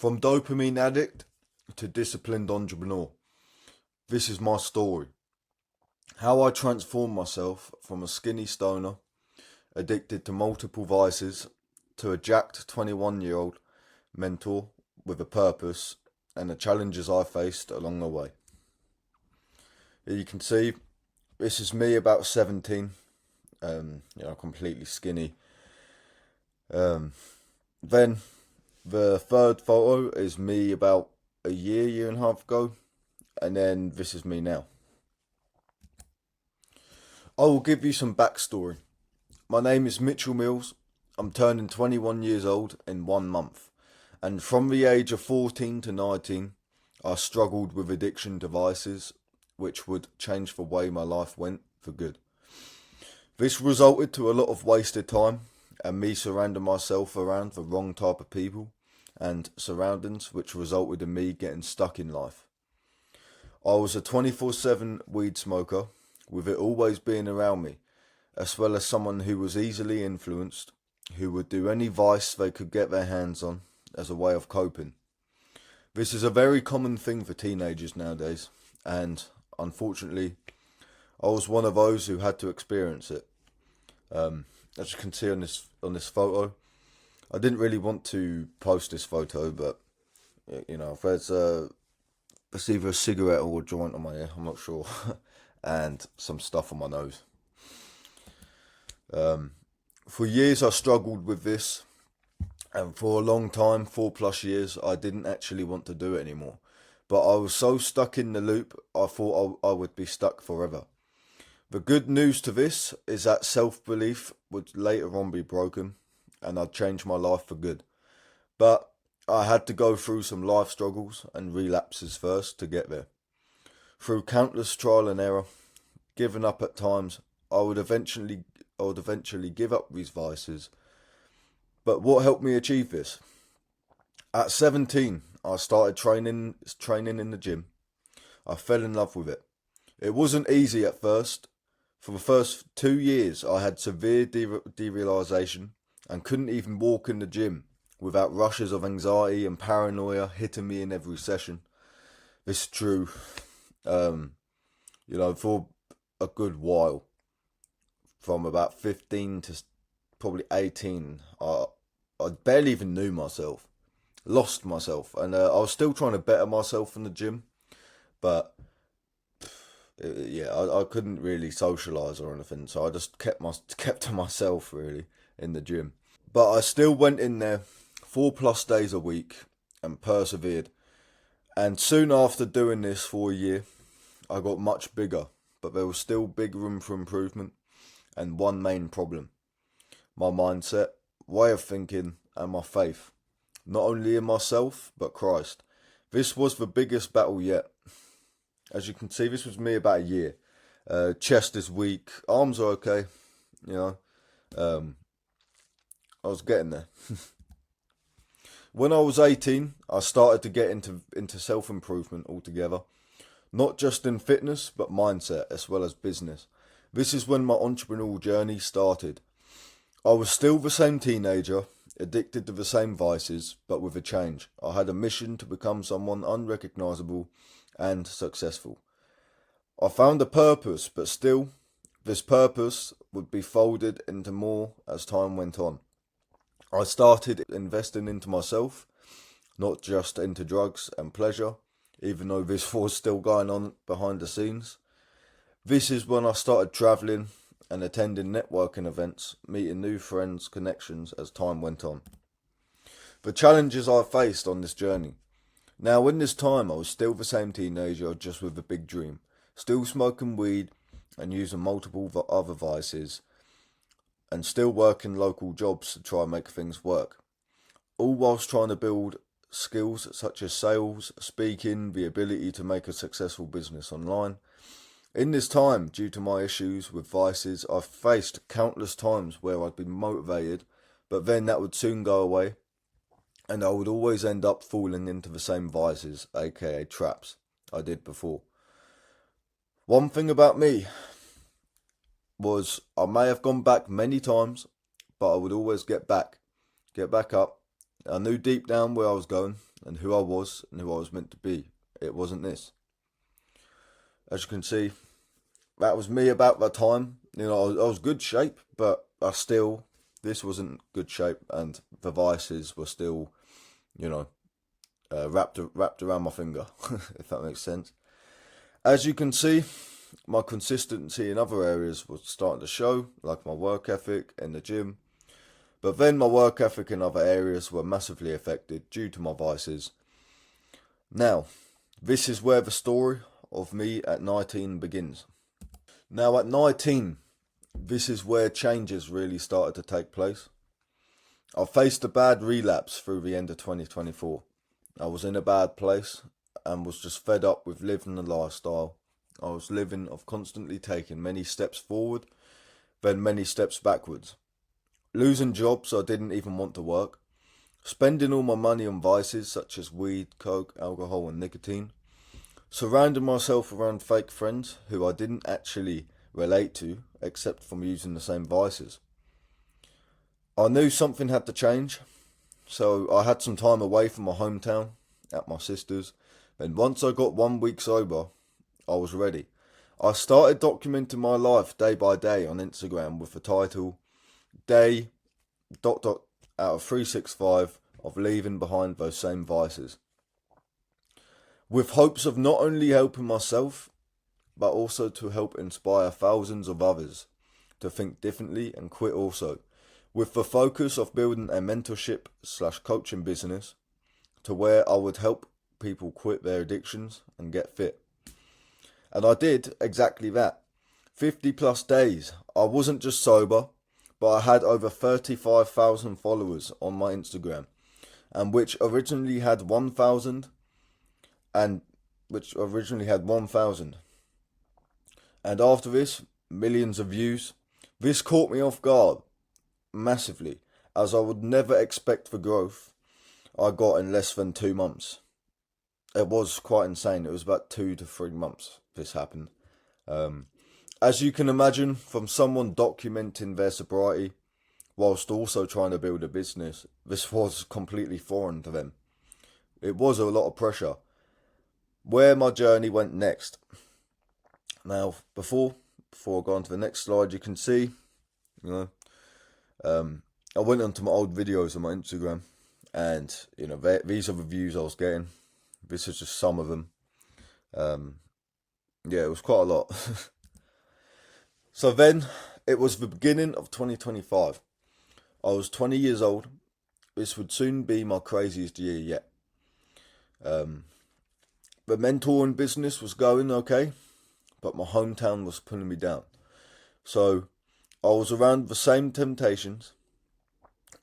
From dopamine addict to disciplined entrepreneur, this is my story. How I transformed myself from a skinny stoner, addicted to multiple vices, to a jacked 21-year-old mentor with a purpose, and the challenges I faced along the way. Here you can see, this is me about 17, completely skinny. Then the third photo is me about a year and a half ago, and then this is me now. I will give you some backstory. My name is Mitchell Mills. I'm turning 21 years old in 1 month, and from the age of 14 to 19, I struggled with addiction devices, which would change the way my life went for good. This resulted to a lot of wasted time and me surrounding myself around the wrong type of people and surroundings, which resulted in me getting stuck in life. I was a 24/7 weed smoker, with it always being around me, as well as someone who was easily influenced, who would do any vice they could get their hands on as a way of coping. This is a very common thing for teenagers nowadays, and unfortunately, I was one of those who had to experience it. As you can see on this photo, I didn't really want to post this photo, but there's either a cigarette or a joint on my ear, I'm not sure, and some stuff on my nose. For years I struggled with this, and for a long time, 4+ years, I didn't actually want to do it anymore. But I was so stuck in the loop, I thought I would be stuck forever. The good news to this is that self-belief would later on be broken, and I'd change my life for good. But I had to go through some life struggles and relapses first to get there. Through countless trial and error, giving up at times, I would eventually give up these vices. But what helped me achieve this? At 17, I started training in the gym. I fell in love with it. It wasn't easy at first. For the first 2 years, I had severe derealization and couldn't even walk in the gym without rushes of anxiety and paranoia hitting me in every session. This is true, for a good while. From about 15 to probably 18, I barely even knew myself, lost myself, and I was still trying to better myself in the gym, but I couldn't really socialise or anything, so I just kept to myself really in the gym. But I still went in there 4+ days a week and persevered. And soon after doing this for a year, I got much bigger, but there was still big room for improvement and one main problem: my mindset, way of thinking, and my faith, not only in myself but Christ. This was the biggest battle yet. As you can see, this was me about a year. Chest is weak, arms are okay, I was getting there. When I was 18, I started to get into self-improvement altogether, not just in fitness, but mindset as well as business. This is when my entrepreneurial journey started. I was still the same teenager, addicted to the same vices, but with a change. I had a mission to become someone unrecognizable and successful. I found a purpose, but still, this purpose would be folded into more as time went on. I started investing into myself, not just into drugs and pleasure, even though this was still going on behind the scenes. This is when I started travelling and attending networking events, meeting new friends, connections as time went on. The challenges I faced on this journey. Now, in this time, I was still the same teenager, just with a big dream. Still smoking weed and using multiple other vices, and still working local jobs to try and make things work. All whilst trying to build skills such as sales, speaking, the ability to make a successful business online. In this time, due to my issues with vices, I've faced countless times where I'd been motivated, but then that would soon go away, and I would always end up falling into the same vices, aka traps, I did before. One thing about me was I may have gone back many times, but I would always get back up, I knew deep down where I was going and who I was and who I was meant to be. It wasn't this. As you can see, that was me about that time. I was good shape, but this wasn't good shape, and the vices were still, you know, wrapped around my finger, if that makes sense. As you can see, my consistency in other areas was starting to show, like my work ethic in the gym. But then my work ethic in other areas were massively affected due to my vices. Now, this is where the story of me at 19 begins. Now, at 19, this is where changes really started to take place. I faced a bad relapse through the end of 2024. I was in a bad place and was just fed up with living the lifestyle I was living of constantly taking many steps forward, then many steps backwards. Losing jobs I didn't even want to work, spending all my money on vices such as weed, coke, alcohol and nicotine, surrounding myself around fake friends who I didn't actually relate to except from using the same vices. I knew something had to change, so I had some time away from my hometown at my sister's. And once I got 1 week sober, I was ready. I started documenting my life day by day on Instagram with the title Day dot dot out of 365 of leaving behind those same vices, with hopes of not only helping myself but also to help inspire thousands of others to think differently and quit also, with the focus of building a mentorship / coaching business to where I would help people quit their addictions and get fit. And I did exactly that. 50 plus days. I wasn't just sober, but I had over 35,000 followers on my Instagram, and which originally had 1,000, and after this, millions of views. This caught me off guard massively, as I would never expect the growth I got in less than 2 months. It was quite insane. It was about 2 to 3 months this happened. As you can imagine, from someone documenting their sobriety whilst also trying to build a business, this was completely foreign to them. It was a lot of pressure. Where my journey went next. Now, before I go on to the next slide, you can see, I went onto my old videos on my Instagram, and these are the views I was getting. This is just some of them. It was quite a lot. So then, it was the beginning of 2025. I was 20 years old. This would soon be my craziest year yet. The mentoring business was going okay, but my hometown was pulling me down. So I was around the same temptations,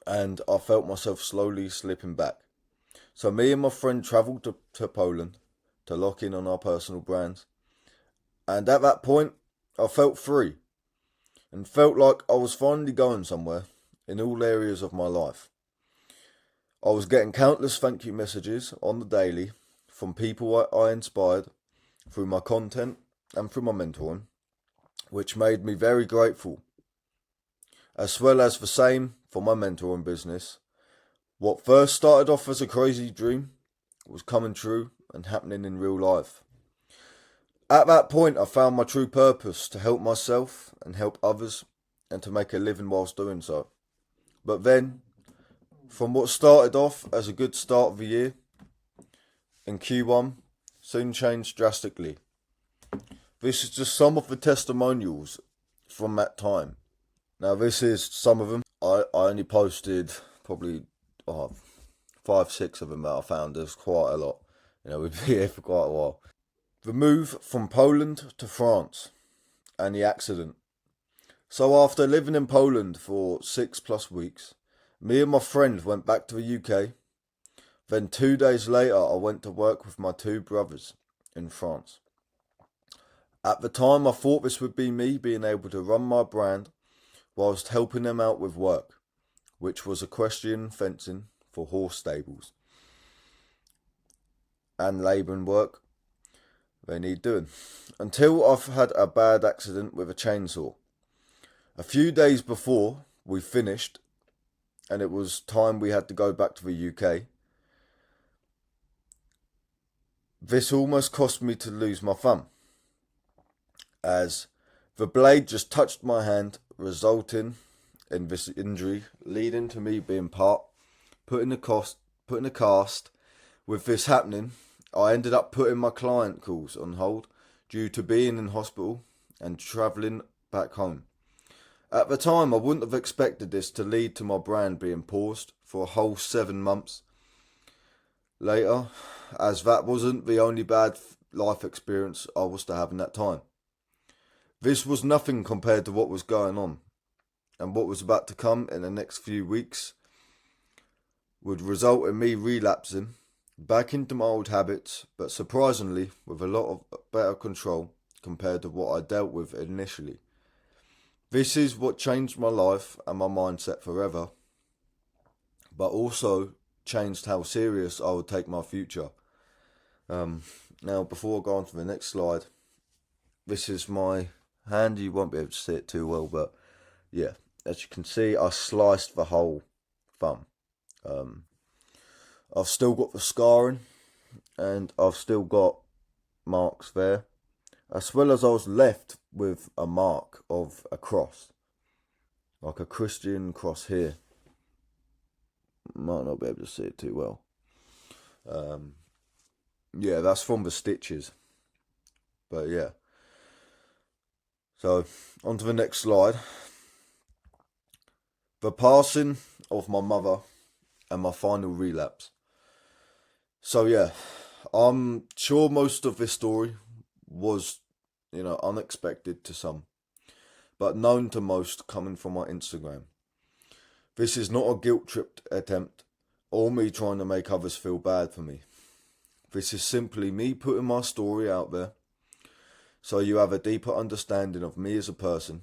and I felt myself slowly slipping back. So me and my friend travelled to Poland to lock in on our personal brands. And at that point, I felt free and felt like I was finally going somewhere in all areas of my life. I was getting countless thank you messages on the daily from people I inspired through my content and through my mentoring, which made me very grateful. As well as the same for my mentoring business. What first started off as a crazy dream was coming true and happening in real life. At that point, I found my true purpose to help myself and help others and to make a living whilst doing so. But then, from what started off as a good start of the year in Q1, soon changed drastically. This is just some of the testimonials from that time. Now, this is some of them. I only posted probably 5, 6 of them that I found. There's quite a lot. We'd be here for quite a while. The move from Poland to France and the accident. So after living in Poland for 6+ weeks, me and my friend went back to the UK. Then 2 days later, I went to work with my 2 brothers in France. At the time, I thought this would be me being able to run my brand whilst helping them out with work, which was equestrian fencing for horse stables and labouring work they need doing. Until I've had a bad accident with a chainsaw. A few days before we finished, and it was time we had to go back to the UK. This almost cost me to lose my thumb, as the blade just touched my hand, resulting in this injury, leading to me being put in a cast. With this happening, I ended up putting my client calls on hold due to being in hospital and travelling back home. At the time, I wouldn't have expected this to lead to my brand being paused for a whole 7 months later, as that wasn't the only bad life experience I was to have in that time. This was nothing compared to what was going on, and what was about to come in the next few weeks would result in me relapsing back into my old habits, but surprisingly with a lot of better control compared to what I dealt with initially. This is what changed my life and my mindset forever, but also changed how serious I would take my future. Now, before I go on to the next slide, this is my hand. You won't be able to see it too well, but yeah, as you can see, I sliced the whole thumb. I've still got the scarring, and I've still got marks there, as well as I was left with a mark of a cross, like a Christian cross here. Might not be able to see it too well. Yeah, that's from the stitches. But yeah. So, on to the next slide. The passing of my mother and my final relapse. So yeah, I'm sure most of this story was, unexpected to some, but known to most coming from my Instagram. This is not a guilt-tripped attempt or me trying to make others feel bad for me. This is simply me putting my story out there so you have a deeper understanding of me as a person,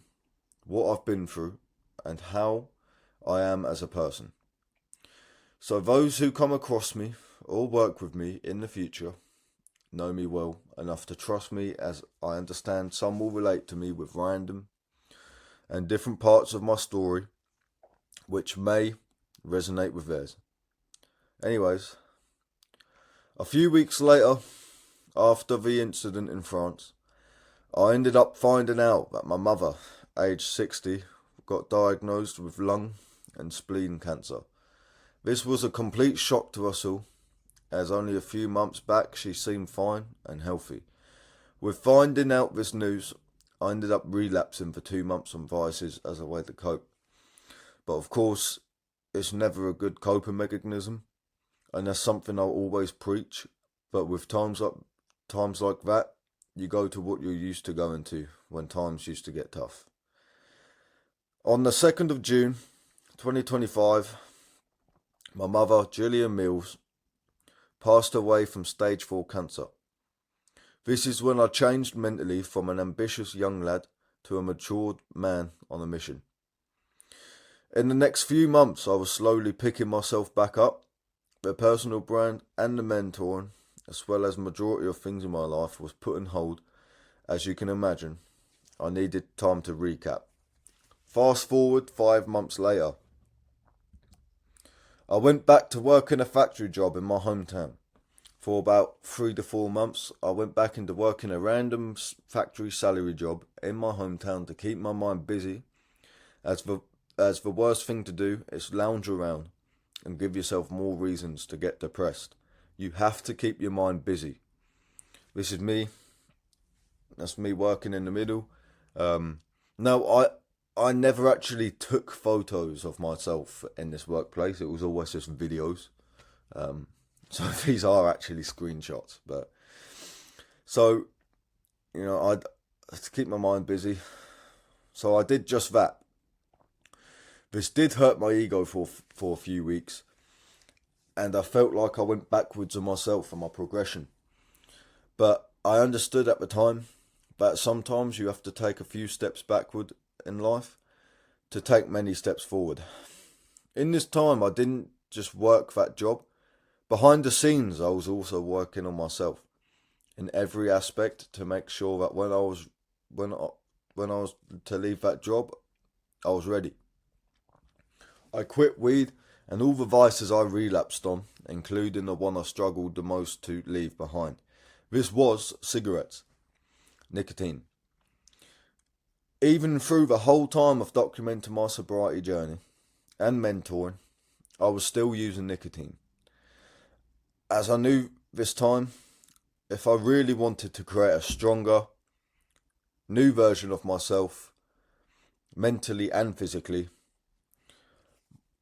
what I've been through, and how I am as a person. So those who come across me or work with me in the future know me well enough to trust me, as I understand some will relate to me with random and different parts of my story which may resonate with theirs. Anyways, a few weeks later, after the incident in France, I ended up finding out that my mother, aged 60, got diagnosed with lung and spleen cancer. This was a complete shock to us all, as only a few months back she seemed fine and healthy. With finding out this news, I ended up relapsing for 2 months on vices as a way to cope. But of course, it's never a good coping mechanism, and that's something I'll always preach. But with times like that, you go to what you're used to going to when times used to get tough. On the 2nd of June, 2025, my mother, Gillian Mills, passed away from stage 4 cancer. This is when I changed mentally from an ambitious young lad to a matured man on a mission. In the next few months, I was slowly picking myself back up. The personal brand and the mentoring, as well as the majority of things in my life, was put on hold. As you can imagine, I needed time to recap. Fast forward 5 months later, I went back to work in a factory job in my hometown. For about 3 to 4 months, I went back into working a random factory salary job in my hometown to keep my mind busy, as the worst thing to do is lounge around and give yourself more reasons to get depressed. You have to keep your mind busy. This is me. That's me working in the middle. No, I never actually took photos of myself in this workplace. It was always just videos. So these are actually screenshots. But so, I to keep my mind busy. So I did just that. This did hurt my ego for a few weeks, and I felt like I went backwards on myself and my progression. But I understood at the time that sometimes you have to take a few steps backward in life to take many steps forward. In this time, I didn't just work that job. Behind the scenes, I was also working on myself in every aspect to make sure that when I was to leave that job, I was ready. I quit weed and all the vices I relapsed on, including the one I struggled the most to leave behind. This was cigarettes, nicotine. Even through the whole time of documenting my sobriety journey and mentoring, I was still using nicotine. As I knew this time, if I really wanted to create a stronger, new version of myself, mentally and physically,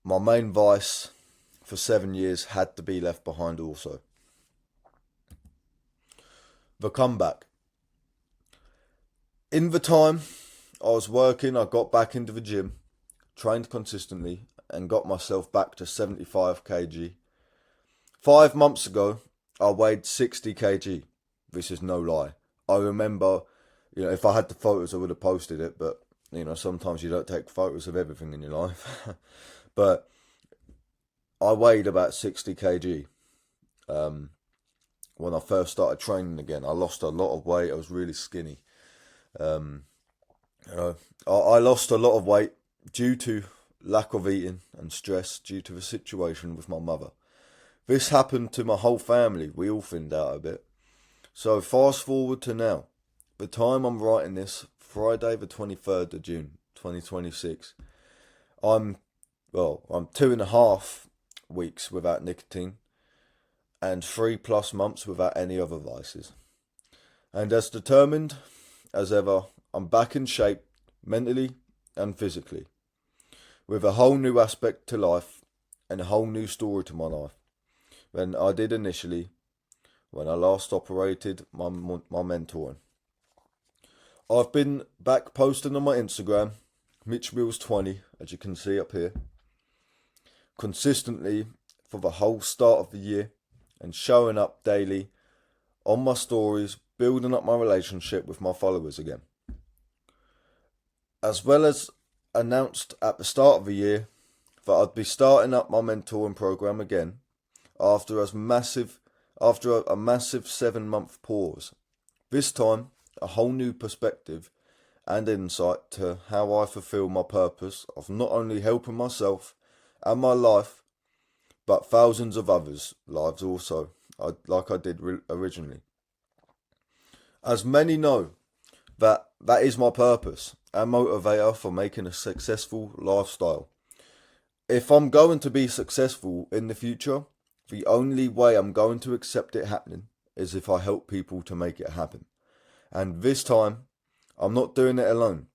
my main vice for 7 years had to be left behind also. The comeback. In the time I was working, I got back into the gym, trained consistently, and got myself back to 75 kg. 5 months ago, I weighed 60 kg. This is no lie. I remember, if I had the photos, I would have posted it, but, sometimes you don't take photos of everything in your life. But I weighed about 60 kg when I first started training again. I lost a lot of weight. I was really skinny. I lost a lot of weight due to lack of eating and stress due to the situation with my mother. This happened to my whole family. We all thinned out a bit. So fast forward to now. The time I'm writing this, Friday the 23rd of June, 2026. I'm 2.5 weeks without nicotine and 3+ months without any other vices. And as determined as ever, I'm back in shape mentally and physically, with a whole new aspect to life and a whole new story to my life than I did initially when I last operated my mentoring. I've been back posting on my Instagram, MitchMills20, as you can see up here, consistently for the whole start of the year and showing up daily on my stories, building up my relationship with my followers again. As well as announced at the start of the year that I'd be starting up my mentoring program again after a massive 7-month pause. This time, a whole new perspective and insight to how I fulfill my purpose of not only helping myself and my life, but thousands of others' lives also, like I did originally. As many know, that is my purpose and motivator for making a successful lifestyle. If I'm going to be successful in the future, the only way I'm going to accept it happening is if I help people to make it happen. And this time, I'm not doing it alone.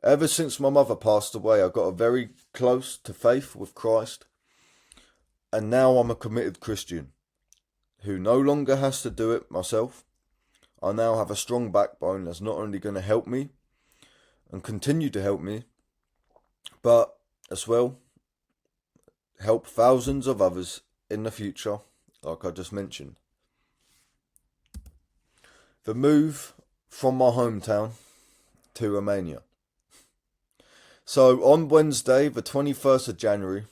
Ever since my mother passed away, I got very close to faith with Christ. And now I'm a committed Christian who no longer has to do it myself. I now have a strong backbone that's not only going to help me and continue to help me, but as well help thousands of others in the future, like I just mentioned. The move from my hometown to Romania. So on Wednesday, the 21st of January,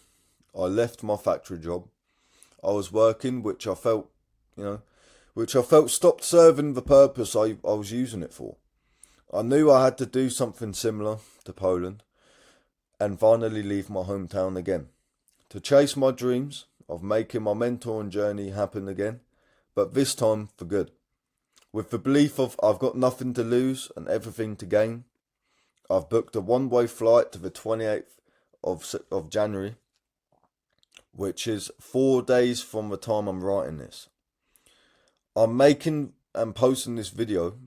I left my factory job. I was working, which I felt stopped serving the purpose I was using it for. I knew I had to do something similar to Poland and finally leave my hometown again to chase my dreams of making my mentoring journey happen again, but this time for good. With the belief of I've got nothing to lose and everything to gain, I've booked a one-way flight to the 28th of January, which is 4 days from the time I'm writing this. I'm making and posting this video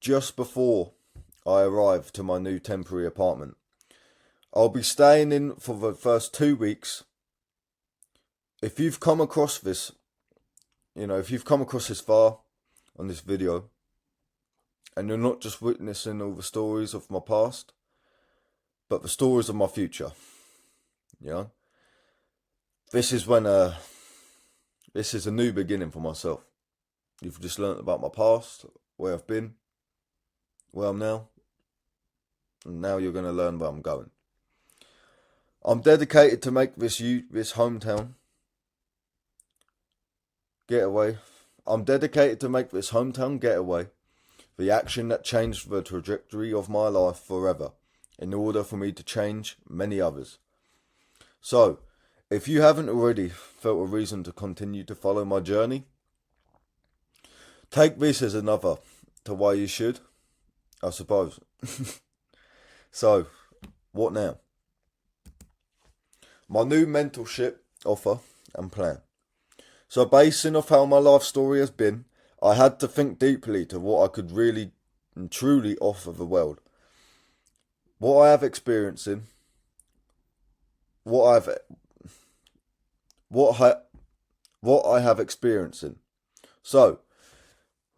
just before I arrive to my new temporary apartment. I'll be staying in for the first 2 weeks. If you've come across this, this far on this video, and you're not just witnessing all the stories of my past, but the stories of my future, this is a new beginning for myself. You've just learnt about my past, where I've been, where I'm now, and now you're going to learn where I'm going. I'm dedicated to make this hometown getaway. I'm dedicated to make this hometown getaway the action that changed the trajectory of my life forever, in order for me to change many others. So, if you haven't already felt a reason to continue to follow my journey, take this as another to why you should, I suppose. So, what now? My new mentorship offer and plan. So, basing off how my life story has been, I had to think deeply to what I could really and truly offer the world. What I have experiencing, what I've what I have experiencing. So,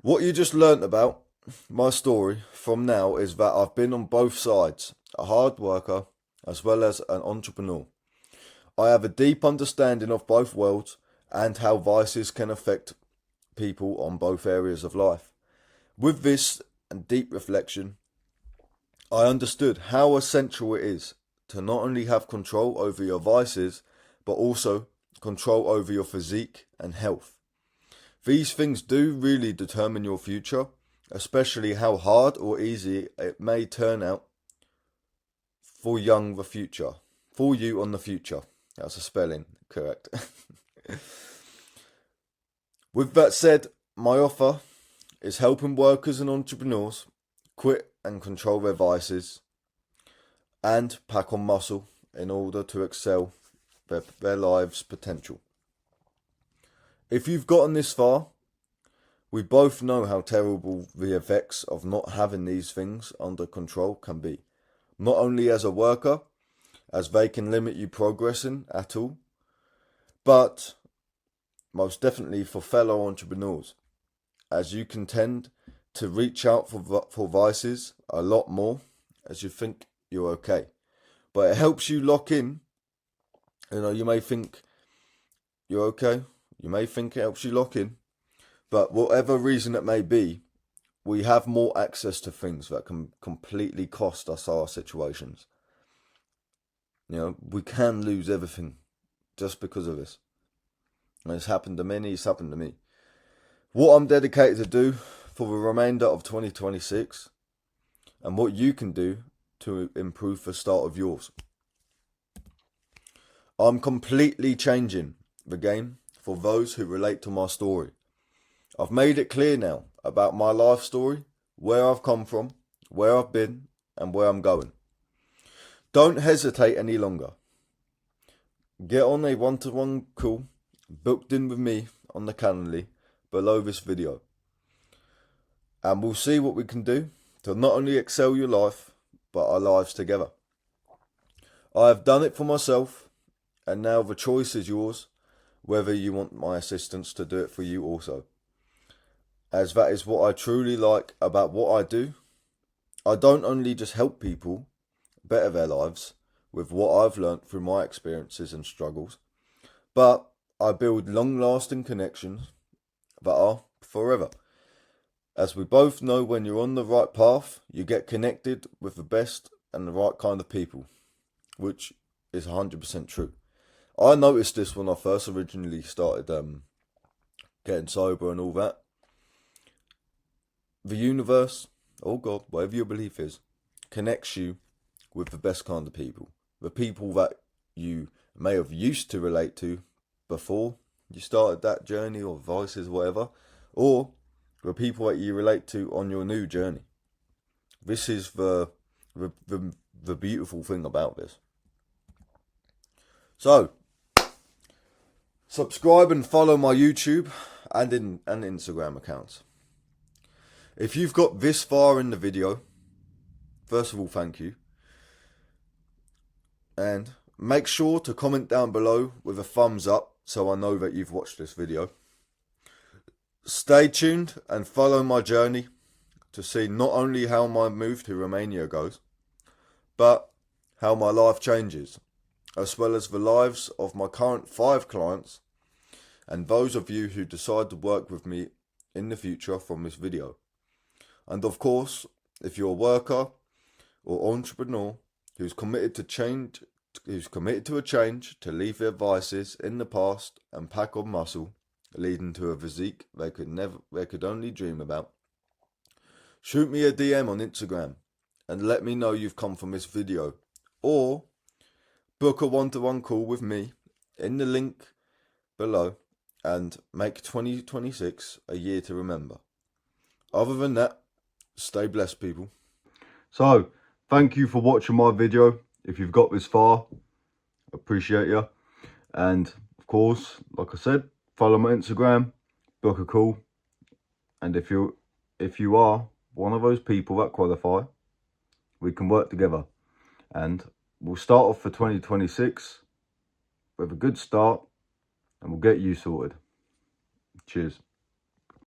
what you just learnt about my story from now is that I've been on both sides, a hard worker as well as an entrepreneur. I have a deep understanding of both worlds and how vices can affect people on both areas of life. With this and deep reflection, I understood how essential it is to not only have control over your vices, but also control over your physique and health. These things do really determine your future, especially how hard or easy it may turn out for you on the future. That's a spelling, correct. With that said, my offer is helping workers and entrepreneurs quit and control their vices and pack on muscle in order to excel their lives' potential. If you've gotten this far, we both know how terrible the effects of not having these things under control can be. Not only as a worker, as they can limit you progressing at all, but most definitely for fellow entrepreneurs, as you can tend to reach out for vices a lot more as you think you're okay. But it helps you lock in. You may think you're okay. You may think it helps you lock in. But whatever reason it may be, we have more access to things that can completely cost us our situations. We can lose everything just because of this. And it's happened to many, it's happened to me. What I'm dedicated to do for the remainder of 2026 and what you can do to improve the start of yours. I'm completely changing the game for those who relate to my story. I've made it clear now about my life story, where I've come from, where I've been, and where I'm going. Don't hesitate any longer. Get on a one-to-one call booked in with me on the Calendly below this video. And we'll see what we can do to not only excel your life, but our lives together. I have done it for myself, and now the choice is yours, whether you want my assistance to do it for you also. As that is what I truly like about what I do. I don't only just help people better their lives with what I've learnt through my experiences and struggles, but I build long-lasting connections that are forever. As we both know, when you're on the right path, you get connected with the best and the right kind of people, which is 100% true. I noticed this when I first originally started getting sober and all that. The universe, or God, whatever your belief is, connects you with the best kind of people. The people that you may have used to relate to before you started that journey, or vices, whatever, or the people that you relate to on your new journey. This is the beautiful thing about this. So, subscribe and follow my YouTube and Instagram accounts. If you've got this far in the video, first of all, thank you. And make sure to comment down below with a thumbs up so I know that you've watched this video. Stay tuned and follow my journey to see not only how my move to Romania goes, but how my life changes, as well as the lives of my current 5 clients and those of you who decide to work with me in the future from this video. And of course, if you're a worker or entrepreneur who's committed to a change to leave their vices in the past and pack on muscle, leading to a physique they could only dream about, shoot me a DM on Instagram and let me know you've come from this video, or book a one-to-one call with me in the link below and make 2026 a year to remember. Other than that, stay blessed, people. So, thank you for watching my video. If you've got this far, appreciate you. And of course, like I said, follow my Instagram, book a call. And if you are one of those people that qualify, we can work together. And we'll start off for 2026 with a good start, and we'll get you sorted. Cheers.